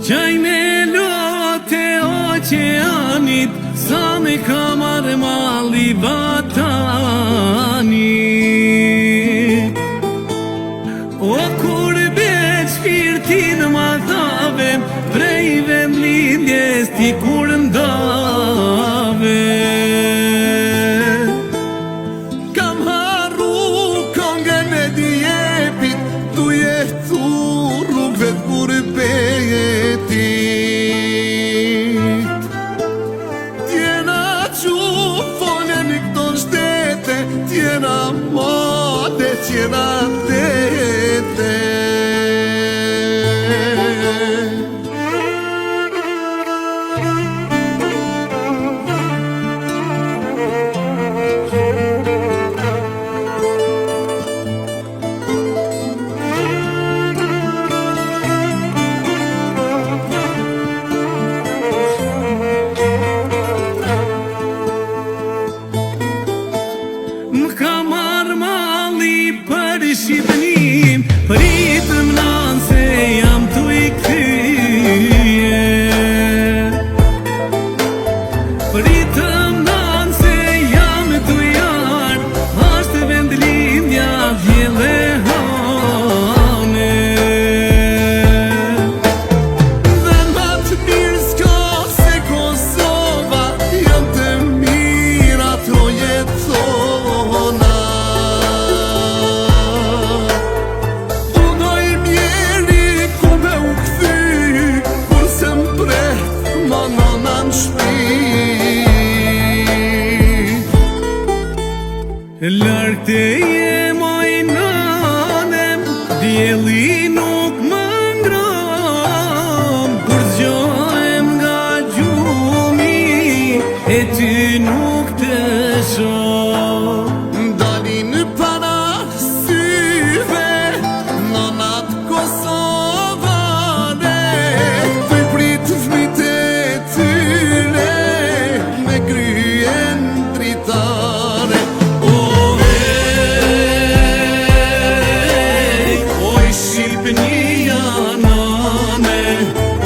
Qaj me lote oqeanit, sa me kamar mali batanit. O kur beq shpirtin ma thave, prej vend lindjes ti kur ndave. Kam harru kongën e djepit, tu jetu rrugve t'kur bejetit. Tjena qu folën i këto shtete, tjena mode, tjena tete. Shqipënim, pritëm nanë se jam tu i këtyje. Pritëm nanë se jam tu i artë, ashtë vend lindja vjelle hane. Dhe ma të mirë s'ka se Kosova, janë të mira të jetona. Lark të jemoj nanem, djeli nuk më ngram. Kur zgjohem nga gjumi, e ty nuk të shoh. Dalin para syve, nonat kosovane, të i prit fmit e tyre, me kryen dritare. Shqipënia nane,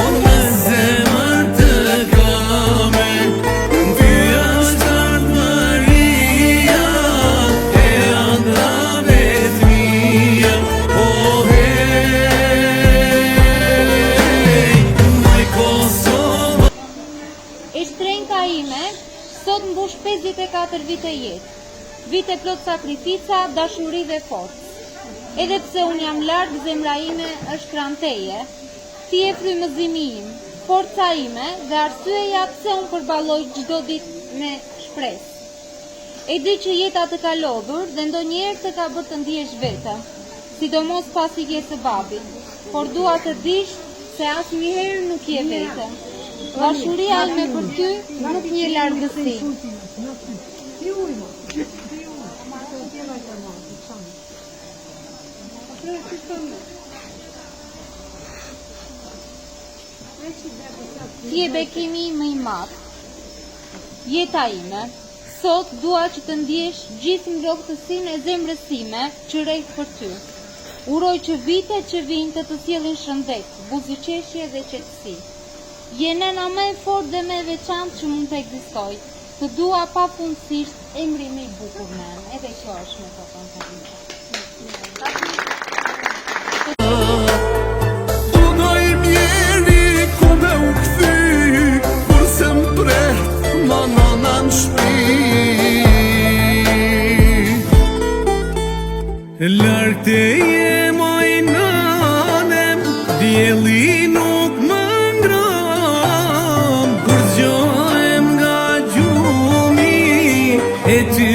o me zemër të kame, ty është ardhëria e andrave t'mija. O hej, maj Kosova. E shtrenjka ime, sot mbush 54 vite jetë, vite plot sakrifica, dashuri dhe forcë. Edhe pse unë jam largë, zemra ime është pranë teje. Ti je frymëzimi im, forca ime dhe arsyeja pse unë përballoj çdo ditë me shpresë. E di që jeta të ka lodhur dhe ndonjëherë të ka bërë të ndihesh vete, sidomos pas ikjes së babit, por dua të dish se asnjëherë nuk je vete. Dashuria ime për ty nuk një largësi. Ti je bekimi më i madh, jeta ime. Sot dua që të ndjesh gjithë ngrohtësinë e zemrës time që rreth për ty. Uroj që vitet që vijnë të sjellin shëndet, buzëqeshje dhe qetësi. Je nëna më e fortë dhe më e veçantë që mund të ekzistojë. Të dua pafundësisht, emri më i bukur nen, edhe që është me të kontamin. Lark të jemoj nanem, djeli nuk më ngram. Kur zgjohem nga gjumi, e ty